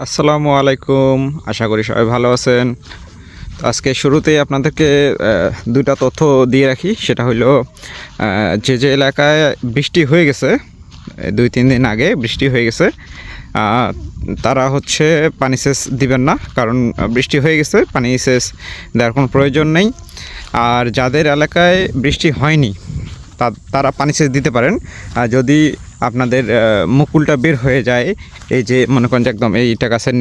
আসসালামু আলাইকুম। আশা করি সবাই ভালো আছেন। তো আজকে শুরুতেই আপনাদেরকে দুইটা তথ্য দিয়ে রাখি। সেটা হলো যে এলাকায় বৃষ্টি হয়ে গেছে, 2-3 দিন আগে বৃষ্টি হয়ে গেছে, তারা হচ্ছে পানি সেচ দিবেন না, কারণ বৃষ্টি হয়ে গেছে, পানি সেচ দেওয়ার কোনো প্রয়োজন নেই। আর যাদের এলাকায় বৃষ্টি হয়নি তারা পানি সেচ দিতে পারেন। আর যদি আপনাদের মুকুলটা বের হয়ে যায়, এই যে মনে করেন যে একদম এইটা গাছের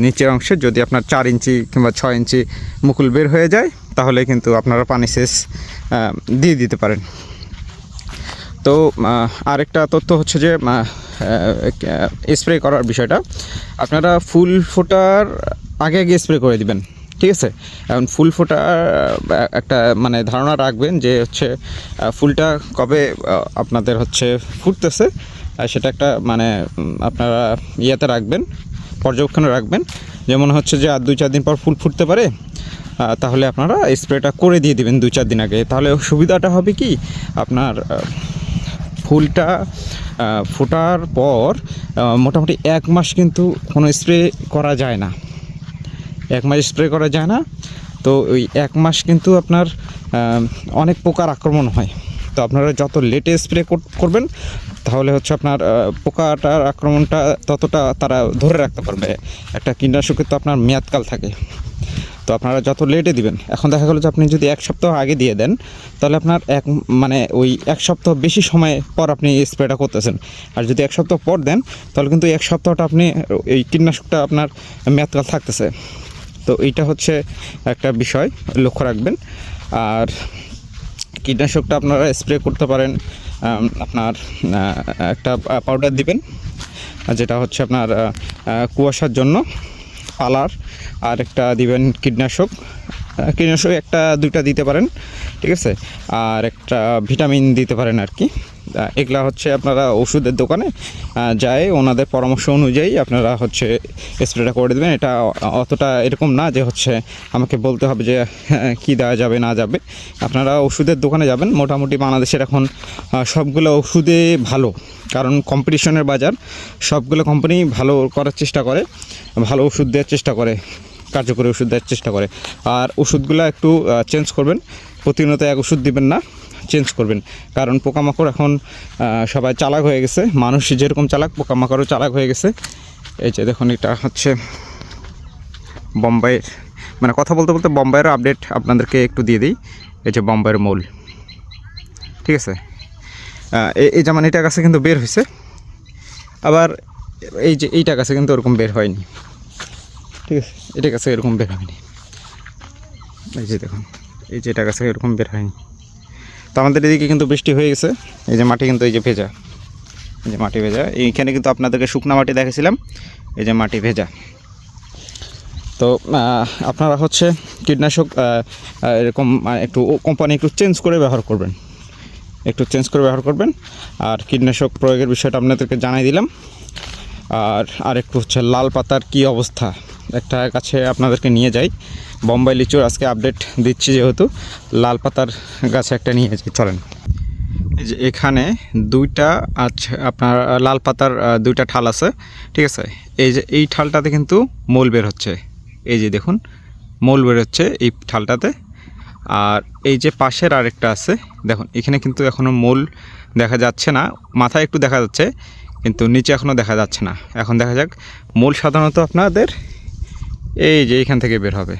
নিচের অংশে যদি আপনার 4 ইঞ্চি কিংবা 6 ইঞ্চি মুকুল বের হয়ে যায়, তাহলে কিন্তু আপনারা পানি সেচ দিয়ে দিতে পারেন। তো আরেকটা তথ্য হচ্ছে যে স্প্রে করার বিষয়টা, আপনারা ফুল ফোটার আগে স্প্রে করে দিবেন, ঠিক আছে? এখন ফুল ফোটার একটা মানে ধারণা রাখবেন যে হচ্ছে ফুলটা কবে আপনাদের হচ্ছে ফুটতেছে, সেটা একটা মানে আপনারা ইয়েতে রাখবেন, পর্যবেক্ষণে রাখবেন। যেমন হচ্ছে যে আর 2-4 দিন পর ফুল ফুটতে পারে, তাহলে আপনারা স্প্রেটা করে দিয়ে দিবেন 2-4 দিন আগে। তাহলে সুবিধাটা হবে কি, আপনার ফুলটা ফোটার পর মোটামুটি 1 মাস কিন্তু কোনো স্প্রে করা যায় না, 1 মাস স্প্রে করা যায় না। তো ওই 1 মাস কিন্তু আপনার অনেক পোকার আক্রমণ হয়। তো আপনারা যত লেটে স্প্রে করবেন, তাহলে হচ্ছে আপনার পোকাটার আক্রমণটা ততটা তারা ধরে রাখতে পারবে। একটা কীটনাশকের তো আপনার মেয়াদকাল থাকে, তো আপনারা যত লেটে দিবেন। এখন দেখা গেলো যে আপনি যদি 1 সপ্তাহ আগে দিয়ে দেন, তাহলে আপনার মানে ওই 1 সপ্তাহ বেশি সময় পর আপনি স্প্রেটা করতেছেন। আর যদি 1 সপ্তাহ পর দেন, তাহলে কিন্তু 1 সপ্তাহটা আপনি এই কীটনাশকটা আপনার মেয়াদকাল থাকতেছে। তো এইটা হচ্ছে একটা বিষয় লক্ষ্য রাখবেন। আর কীটনাশকটা আপনারা স্প্রে করতে পারেন, আপনার একটা পাউডার দিবেন, যেটা হচ্ছে আপনার কুয়াশার জন্য পালার, আর একটা দিবেন কীটনাশক 1-2টা দিতে পারেন, ঠিক আছে? আর একটা ভিটামিন দিতে পারেন আর কি। এগুলা হচ্ছে আপনারা ওষুধের দোকানে যায়, ওনাদের পরামর্শ অনুযায়ী আপনারা হচ্ছে স্প্রেটা করে দেবেন। এটা অতটা এরকম না যে হচ্ছে আমাকে বলতে হবে যে কী দেওয়া যাবে না যাবে। আপনারা ওষুধের দোকানে যাবেন। মোটামুটি বাংলাদেশের এখন সবগুলো ওষুধে ভালো, কারণ কম্পিটিশনের বাজার, সবগুলো কোম্পানি ভালো করার চেষ্টা করে, ভালো ওষুধ দেওয়ার চেষ্টা করে, কার্যকরী ওষুধ দেওয়ার চেষ্টা করে। আর ওষুধগুলো একটু চেঞ্জ করবেন, প্রতিনিয়ত এক ওষুধ দিবেন না, চেঞ্জ করবেন। কারণ পোকামাকড় এখন সবাই চালাক হয়ে গেছে, মানুষ যেরকম চালাক, পোকামাকড়ও চালাক হয়ে গেছে। এই যে দেখুন, এটা হচ্ছে বোম্বাইয়ের, মানে কথা বলতে বলতে বোম্বাইয়েরও আপডেট আপনাদেরকে একটু দিয়ে দিই। এই যে বোম্বাইয়ের মূল, ঠিক আছে? এই যেমন এটা গাছে কিন্তু বের হয়েছে, আবার এই যে এইটা গাছে কিন্তু ওরকম বের হয়নি, ঠিক আছে? এটা গাছে এরকম বের হয়নি। এই যে দেখুন, এই যে এটা গাছে এরকম বের হয়নি। তো আমাদের এদিকে কিন্তু বৃষ্টি হয়ে গেছে। এই যে মাটি কিন্তু এই যে ভেজা, এই যে মাটি ভেজা। এইখানে কিন্তু আপনাদেরকে শুকনা মাটি দেখেছিলাম, এই যে মাটি ভেজা। তো আপনারা হচ্ছে কীটনাশক এরকম একটু কোম্পানি একটু চেঞ্জ করে ব্যবহার করবেন, একটু চেঞ্জ করে ব্যবহার করবেন। আর কীটনাশক প্রয়োগের বিষয়টা আপনাদেরকে জানাই দিলাম। আর একটু হচ্ছে লাল পাতার কি অবস্থা, একটা কাছে আপনাদেরকে নিয়ে যাই। বোম্বাই লিচুর আজকে আপডেট দিচ্ছি, যেহেতু লাল পাতার গাছে একটা নিয়ে যাই, চলেন। এই যে এখানে 2টা আছে আপনার লাল পাতার 2টা ঠাল আছে, ঠিক আছে? এই যে এই ঠালটাতে কিন্তু মূল বের হচ্ছে, এই যে দেখুন মূল বের হচ্ছে এই ঠালটাতে। আর এই যে পাশের আরেকটা আছে, দেখুন এখানে কিন্তু এখনও মূল দেখা যাচ্ছে না, মাথায় একটু দেখা যাচ্ছে, কিন্তু নিচে এখনও দেখা যাচ্ছে না। এখন দেখা যাক। মূল সাধারণত আপনাদের এই যে এইখান থেকে বের হবে,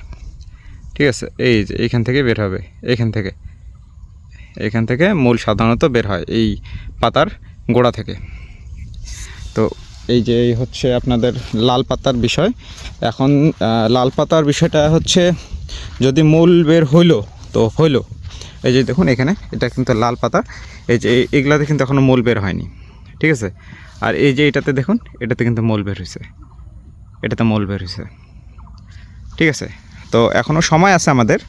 ঠিক আছে? এই যে এইখান থেকে বের হবে, এখান থেকে মূল সাধারণত বের হয় এই পাতার গোড়া থেকে। তো এই যে এই হচ্ছে আপনাদের লাল পাতার বিষয়। এখন লাল পাতার বিষয়টা হচ্ছে, যদি মূল বের হইলো তো হইলো। এই যে দেখুন এখানে এটা কিন্তু লাল পাতা, এই যে এগুলাতে কিন্তু এখনও মূল বের হয়নি, ঠিক আছে? আর এই যে এটাতে দেখুন, এটাতে কিন্তু মূল বের হয়েছে, এটাতে মূল বের হয়েছে, ঠিক আছে? তো এখনও সময় আছে, আমাদের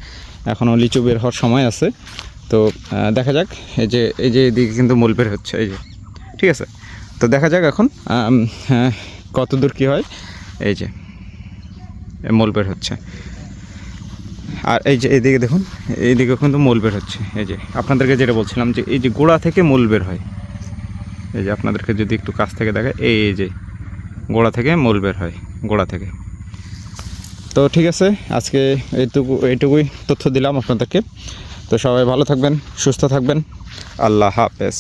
এখনও লিচু বের হওয়ার সময় আছে। তো দেখা যাক। এই যে এদিকে কিন্তু মূল বের হচ্ছে, এই যে, ঠিক আছে? তো দেখা যাক এখন কত দূর কী হয়। এই যে মূল বের হচ্ছে। আর এই যে এইদিকে দেখুন, এইদিকে কিন্তু মূল বের হচ্ছে। এই যে আপনাদেরকে যেটা বলছিলাম, যে এই যে গোড়া থেকে মূল বের হয়, এই যে আপনাদেরকে যদি একটু কাছ থেকে দেখায়, এই যে গোড়া থেকে মূল বের হয় গোড়া থেকে। তো ঠিক আছে, আজকে এইটুকুই তথ্য দিলাম আপনাদেরকে। তো সবাই ভালো থাকবেন, সুস্থ থাকবেন। আল্লাহ হাফেজ।